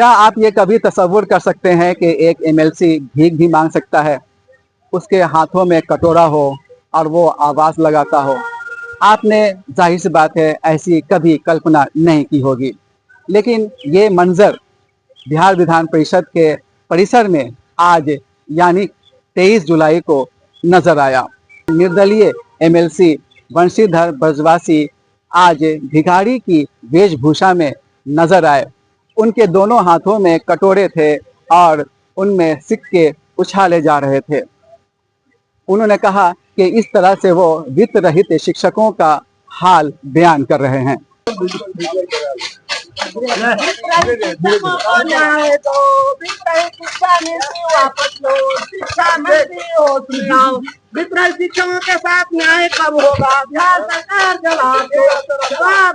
क्या आप ये कभी तसव्वुर कर सकते हैं कि एक एमएलसी भीख भी मांग सकता है, उसके हाथों में कटोरा हो और वो आवाज लगाता हो? आपने जाहिर सी बात है ऐसी कभी कल्पना नहीं की होगी, लेकिन ये मंजर बिहार विधान परिषद के परिसर में आज यानी 23 जुलाई को नजर आया। निर्दलीय एमएलसी बंशीधर ब्रजवासी आज भिखारी की वेशभूषा में नजर आए। उनके दोनों हाथों में कटोरे थे और उनमें सिक्के उछाले जा रहे थे। उन्होंने कहा कि इस तरह से वो वित्त रहित शिक्षकों का हाल बयान कर रहे हैं। शिक्षकों के साथ न्याय कब होगा? बिहार सरकार जवाब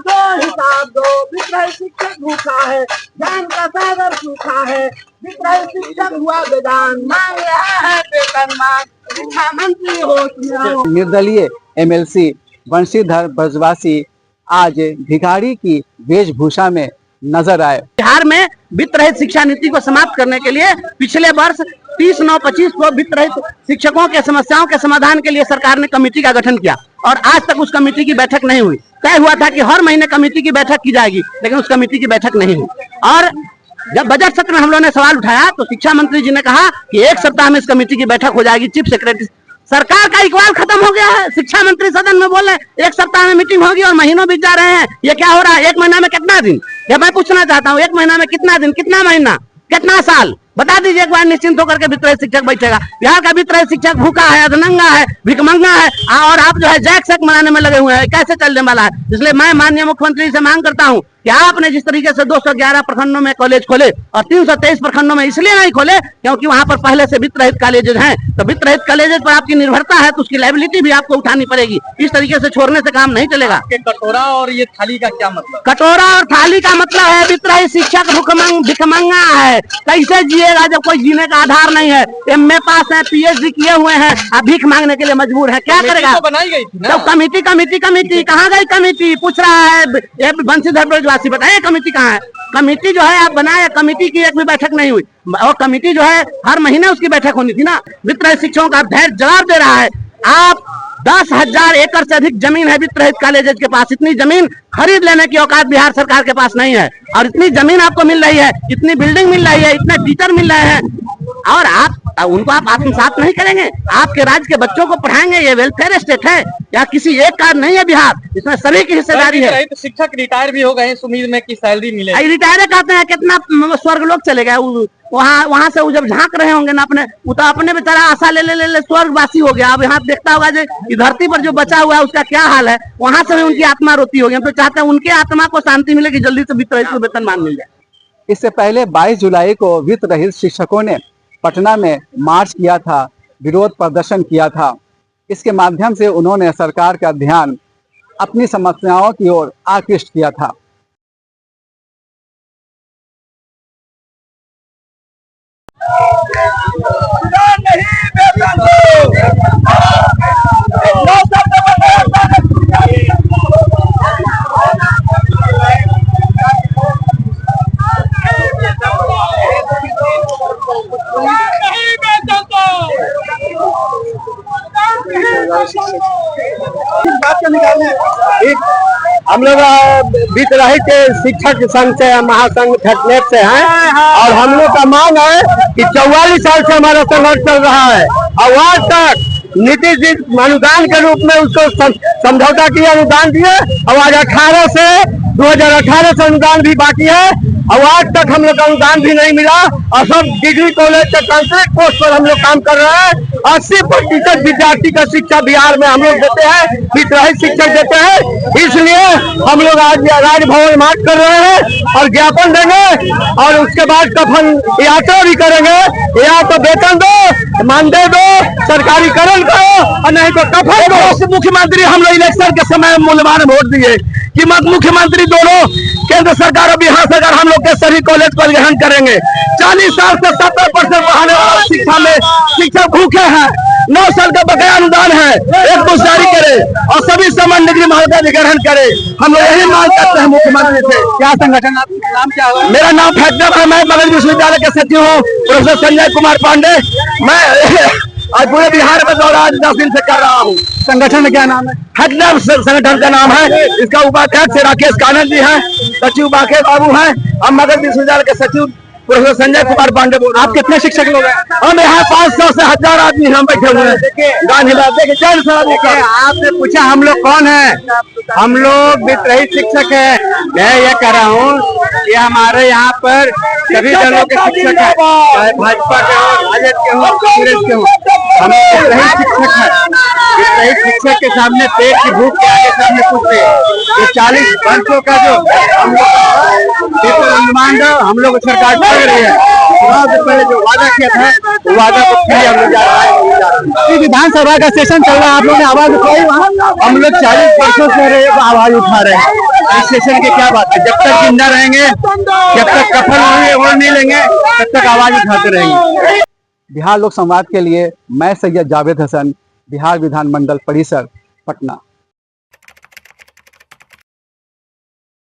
दो, हिसाब दो। विद्रोही शिक्षक भूखा है, जान का सागर सूखा है। विद्रोही शिक्षक हुआ बेदान, मांग रहा है वेतनमान। शिक्षा मंत्री होश में आओ। निर्दलीय एमएलसी बंशीधर ब्रजवासी आज भिखारी की वेशभूषा में नजर आए। बिहार में वित्त रहित शिक्षा नीति को समाप्त करने के लिए पिछले वर्ष 30/9/25 को वित्त रहित शिक्षकों के समस्याओं के समाधान के लिए सरकार ने कमेटी का गठन किया और आज तक उस कमेटी की बैठक नहीं हुई। तय हुआ था कि हर महीने कमेटी की बैठक की जाएगी, लेकिन उस कमेटी की बैठक नहीं हुई। और जब बजट सत्र में हम लोगों ने सवाल उठाया तो शिक्षा मंत्री जी ने कहा कि 1 सप्ताह में इस कमेटी की बैठक हो जाएगी। चीफ सेक्रेटरी सरकार का इकबाल खत्म हो गया है। शिक्षा मंत्री सदन में बोल रहे 1 सप्ताह में मीटिंग होगी और महीनों बीत जा रहे हैं। ये क्या हो रहा है? 1 महीना में कितना दिन? ये मैं पूछना चाहता हूँ, 1 महीना में कितना दिन, कितना महीना, कितना साल? बता दीजिए एक बार, निश्चिंत होकर के वित्त रहित शिक्षक बैठेगा। बिहार का वित्त रहित शिक्षक भूखा है, अधनंगा है, भिखमंगा है और आप जो है जैक सैक मनाने में लगे हुए हैं। कैसे चलने वाला है? इसलिए मैं माननीय मुख्यमंत्री से मांग करता हूं कि आपने जिस तरीके से 211 प्रखंडों में कॉलेज खोले और 323 प्रखंडों में इसलिए नहीं खोले क्योंकि वहां पर पहले से वित्त रहित कॉलेजेस हैं। तो वित्त रहित कॉलेजेस पर आपकी निर्भरता है तो उसकी लायबिलिटी भी आपको उठानी पड़ेगी। इस तरीके से छोड़ने से काम नहीं चलेगा। कटोरा और ये थाली का क्या मतलब? कटोरा और थाली का मतलब है वित्त रहित शिक्षक भिखमंगा है। कैसे जिएगा जब कोई जीने का आधार नहीं है? MA पास है, PhD किए हुए हैं, अब भीख मांगने के लिए मजबूर है। क्या करेगा? तो बनाई गई थी ना? तो कमेटी कहाँ गई कमेटी? पूछ रहा है बंशीधर ब्रजवासी, बताइए कमेटी कहाँ है? कमेटी जो है आप बनाए, कमेटी की एक भी बैठक नहीं हुई और कमेटी जो है हर महीने उसकी बैठक होनी थी ना। वित्त रहित शिक्षकों का धैर्य जवाब दे रहा है। आप 10,000 एकड़ से अधिक जमीन है वित्त रहित कॉलेज के पास। इतनी जमीन खरीद लेने की औकात बिहार सरकार के पास नहीं है और इतनी जमीन आपको मिल रही है, इतनी बिल्डिंग मिल रही है, इतने टीचर मिल रहे हैं और आप उनको आप आत्मसात नहीं करेंगे? आपके राज्य के बच्चों को पढ़ाएंगे? ये वेलफेयर स्टेट है या किसी एक का नहीं है बिहार? इसमें सभी की हिस्सेदारी है। तो शिक्षक रिटायर भी हो गए इस उम्मीद में कि सैलरी मिले। रिटायर कहते हैं, कितना स्वर्ग लोग चले गए वहां से। वो जब झांक रहे होंगे ना अपने, वो तो अपने बेचारा आशा ले स्वर्गवासी हो गया। अब यहाँ देखता होगा जो धरती पर जो बचा हुआ है उसका क्या हाल है। वहां से भी उनकी आत्मा रोती होगी। हम तो चाहते हैं उनके आत्मा को शांति मिले कि जल्दी से वित्त रहित को वेतनमान मिल जाए। इससे पहले 22 जुलाई को वित्त रहित शिक्षकों ने पटना में मार्च किया था, विरोध प्रदर्शन किया था। इसके माध्यम से उन्होंने सरकार का ध्यान अपनी समस्याओं की ओर आकृष्ट किया था। हम लोग वित्त रहित शिक्षक संघ से, महासंघ फेडनेट से हैं और हम लोग का मांग है कि 44 साल से हमारा संघर्ष चल रहा है और आज तक नीतीश जी अनुदान के रूप में उसको समझौता किया, अनुदान दिए और आज 2018 से अनुदान भी बाकी है और आज तक हम लोग का अनुदान भी नहीं मिला और सब डिग्री कॉलेज के कॉन्ट्रैक्ट पोस्ट पर हम लोग काम कर रहे हैं। 80% विद्यार्थी का शिक्षा बिहार में हम लोग देते हैं, वित्त रहित शिक्षक देते हैं। इसलिए हम लोग आज राजभवन मार्च कर रहे हैं और ज्ञापन देंगे और उसके बाद कफन यात्रा भी करेंगे। या तो वेतन दो, मानदेय दो, सरकारीकरण करो और नहीं तो कफन दो। मुख्यमंत्री हम लोग इलेक्शन के समय मूल्यवान वोट दिए कि मुख्यमंत्री दोनों केंद्र सरकार और बिहार सरकार हम लोग के सभी कॉलेज पर ग्रहण करेंगे। 40 साल से 70% बढ़ाने वाला शिक्षा में शिक्षक भूखे हैं। 9 साल का बकाया अनुदान है, एक गुजारी करे। और सभी सामान्य डिग्री महाविद्यालय ग्रहण करे। हम लोग यही मांग करते हैं मुख्यमंत्री से। क्या संगठन, आपका नाम क्या हुआ? मेरा नाम फैक्टर है, मैं मगध विश्वविद्यालय के सचिव हूँ, प्रोफेसर संजय कुमार पांडे। मैं आज पूरे बिहार में दौरा 10 दिन से कर रहा हूँ। संगठन का क्या नाम है? फैक्टर संगठन का नाम है। इसका उपाध्यक्ष राकेश कानन जी हैं, सचिव बाके बाबू हैं, हम मगध विश्वविद्यालय के सचिव प्रोफेसर संजय कुमार पांडे बोल रहे हैं। आप कितने शिक्षक लोग हैं? हम यहाँ 500 से 1000 आदमी हम बैठे हुए हैं। गांधी बात देखिए, 400 देखिए, आपने पूछा हम लोग कौन है? हम लोग वित्तरहित शिक्षक हैं। मैं ये कह रहा हूँ कि हमारे यहाँ पर सभी दलों के शिक्षक हैं, चाहे भाजपा के हो, राजद के हो, कांग्रेस के हो। हम वित्तरहित शिक्षक हैं। वित्तरहित शिक्षक के सामने पेट की भूख के आगे सामने कुछ नहीं। ये 40 वर्षों का जो हम लोग अनुमान हम लोग सरकार कर रही है, चुनाव से पहले जो वादा किया था वो वादा को किया हम लोग जा रहा है। विधानसभा का सेशन चल रहा है, आप लोगों ने आवाज उठाई वहाँ? हम लोग 40 वर्षों से आवाज उठा रहे हैं। इस सेशन की क्या बात है? जब तक जिंदा रहेंगे, जब तक कफन होंगे और नहीं लेंगे, तब तक आवाज उठाते रहेंगे। बिहार लोक संवाद के लिए मैं सैयद जावेद हसन, बिहार विधानमंडल परिसर, पटना।